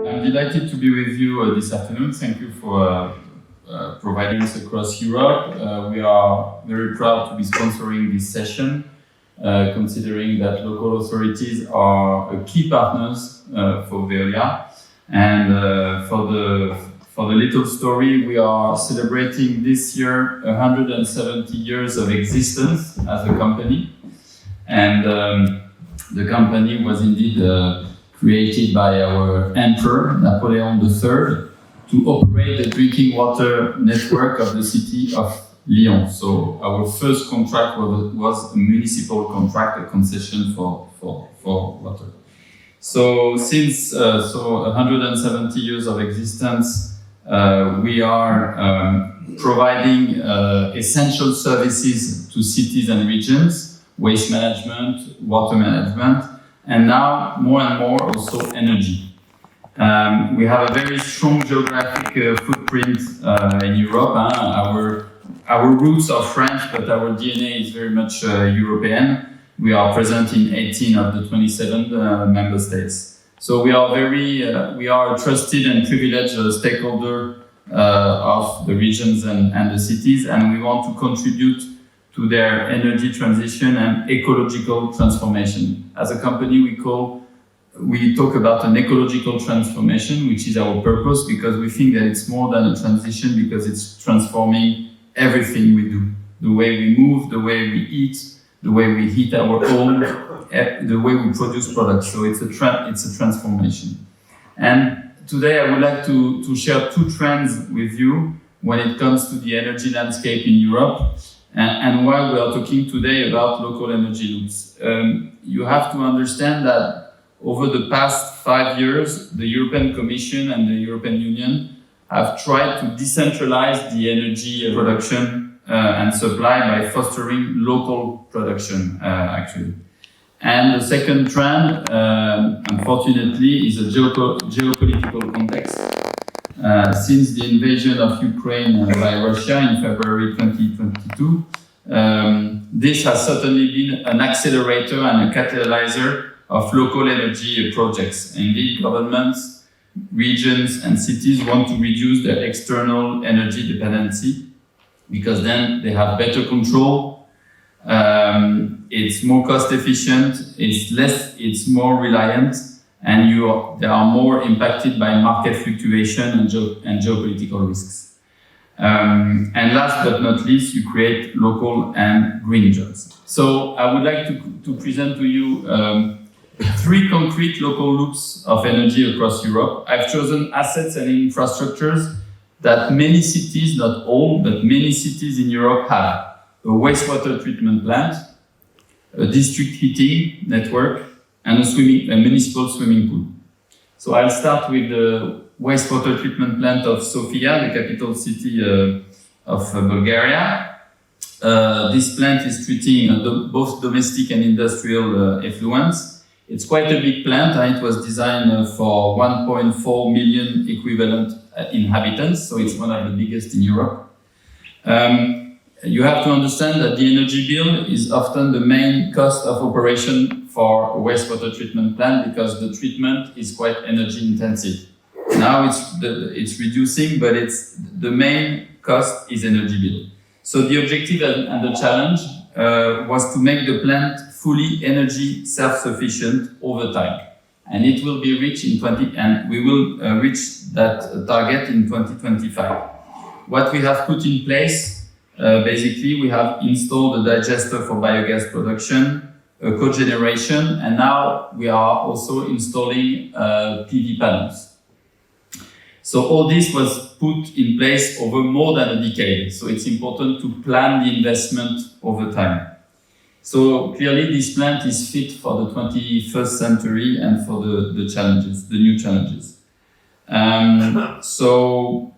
I'm delighted to be with you this afternoon. Thank you for providing us across Europe. We are very proud to be sponsoring this session, considering that local authorities are key partners for Veolia. And for the little story, we are celebrating this year 170 years of existence as a company. And the company was indeed created by our Emperor, Napoleon III, to operate the drinking water network of the city of Lyon. So our first contract was a municipal contract, a concession for water. So since 170 years of existence, we are providing essential services to cities and regions, waste management, water management, and now more and more also energy. We have a very strong geographic footprint in Europe. Our roots are French, but our DNA is very much European. We are present in 18 of the 27 member states. So we are a trusted and privileged stakeholder of the regions and the cities, and we want to contribute to their energy transition and ecological transformation. As a company, we talk about an ecological transformation, which is our purpose, because we think that it's more than a transition, because it's transforming everything we do. The way we move, the way we eat, the way we heat our home, the way we produce products. So it's a transformation. And today I would like to share two trends with you when it comes to the energy landscape in Europe, and why we are talking today about local energy loops. You have to understand that over the past 5 years, the European Commission and the European Union have tried to decentralize the energy production and supply by fostering local production, actually. And the second trend, unfortunately, is a geopolitical context. Since the invasion of Ukraine by Russia in February 2022, this has certainly been an accelerator and a catalyzer of local energy projects. Indeed, governments, regions, and cities want to reduce their external energy dependency, because then they have better control. It's more cost efficient, it's more reliant, and they are more impacted by market fluctuation and geopolitical risks. And last but not least, you create local and green jobs. So I would like to present to you 3 concrete local loops of energy across Europe. I've chosen assets and infrastructures that many cities, not all, but many cities in Europe have. A wastewater treatment plant, a district heating network, and a municipal swimming pool. So I'll start with the wastewater treatment plant of Sofia, the capital city of Bulgaria. This plant is treating both domestic and industrial effluents. It's quite a big plant, and it was designed for 1.4 million equivalent inhabitants, so it's one of the biggest in Europe. You have to understand that the energy bill is often the main cost of operation for a wastewater treatment plant, because the treatment is quite energy intensive. Now it's reducing, but the main cost is energy bill. So the objective and the challenge was to make the plant fully energy self-sufficient over time, and it will be reached and we will reach that target in 2025. What we have put in place, basically, we have installed a digester for biogas production, a cogeneration, and now we are also installing PV panels. So all this was put in place over more than a decade. So it's important to plan the investment over time. So clearly this plant is fit for the 21st century and for the new challenges. So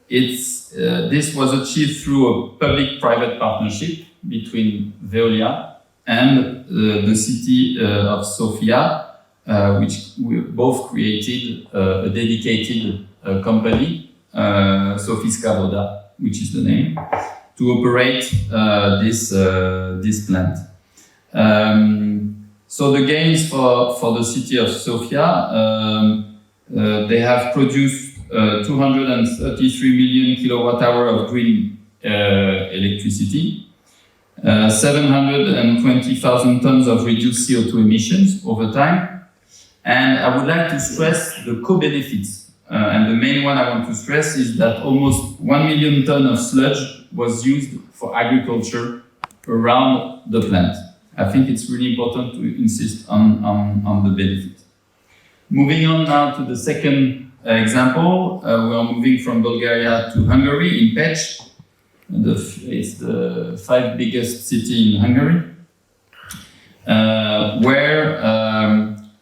this was achieved through a public-private partnership between Veolia and the city of Sofia, which we both created a dedicated company, Sofiska Voda, which is the name. to operate this plant. So the gains for the city of Sofia, they have produced 233 million kilowatt hour of green electricity, 720,000 tons of reduced CO2 emissions over time. And I would like to stress the co-benefits. And the main one I want to stress is that almost 1 million tons of sludge was used for agriculture around the plant. I think it's really important to insist on the benefit. Moving on now to the second example, we are moving from Bulgaria to Hungary, in Pécs. It's the 5th biggest city in Hungary, where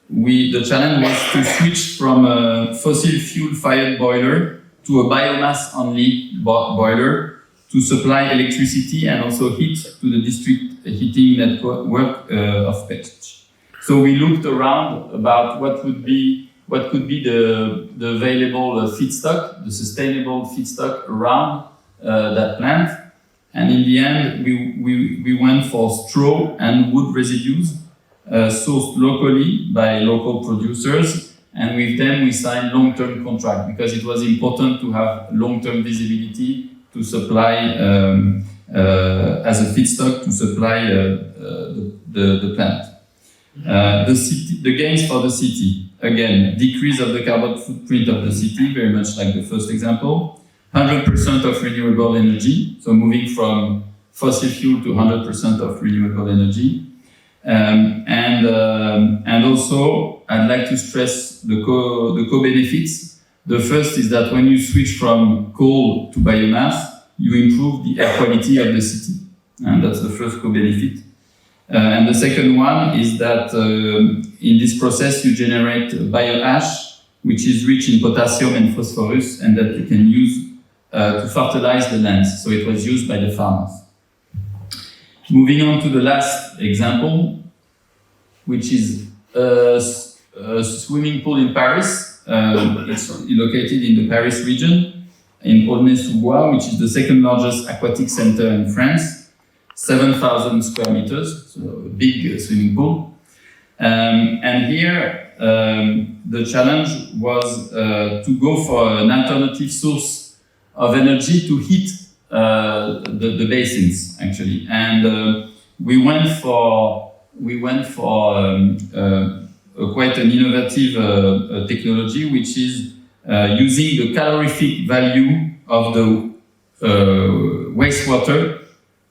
the challenge was to switch from a fossil fuel-fired boiler to a biomass-only boiler to supply electricity and also heat to the district heating network of Pécs. So we looked around about what could be the available feedstock, the sustainable feedstock around that plant, and in the end we went for straw and wood residues sourced locally by local producers, and with them we signed long-term contract because it was important to have long-term visibility to supply as a feedstock to supply the plant. The gains for the city, again, decrease of the carbon footprint of the city, very much like the first example. 100% of renewable energy, so moving from fossil fuel to 100% of renewable energy. And also, I'd like to stress the co-benefits. The first is that when you switch from coal to biomass, you improve the air quality of the city. And that's the first co-benefit. And the second one is that in this process, you generate bioash, which is rich in potassium and phosphorus, and that you can use to fertilize the lands. So it was used by the farmers. Moving on to the last example, which is a swimming pool in Paris. It's located in the Paris region, in Aulnay-sous-Bois, which is the second largest aquatic center in France, 7,000 square meters, so a big swimming pool. And here, the challenge was to go for an alternative source of energy to heat the basins, actually. And we went for quite an innovative technology, which is using the calorific value of the wastewater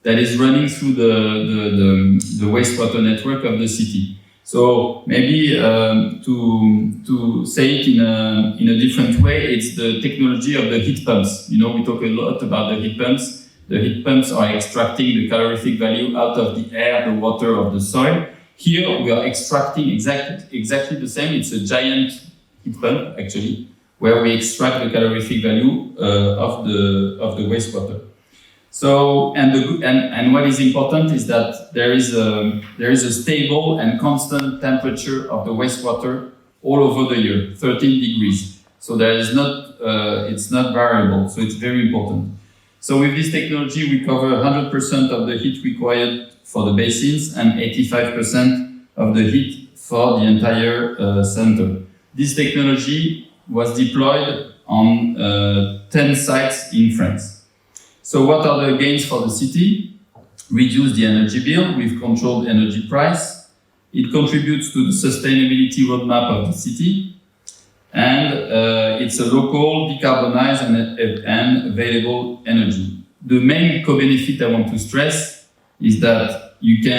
that is running through the wastewater network of the city. So maybe to say it in a different way, it's the technology of the heat pumps. You know, we talk a lot about the heat pumps. The heat pumps are extracting the calorific value out of the air, the water, of the soil. Here we are extracting exactly the same. It's a giant heat pump, actually, where we extract the calorific value of the wastewater. So, and what is important is that there is a stable and constant temperature of the wastewater all over the year, 13 degrees. So there is not, it's not variable. So it's very important. So with this technology, we cover 100% of the heat required for the basins and 85% of the heat for the entire center. This technology was deployed on 10 sites in France. So what are the gains for the city? Reduce the energy bill with controlled energy price. It contributes to the sustainability roadmap of the city. And it's a local, decarbonized and available energy. The main co-benefit I want to stress is that you can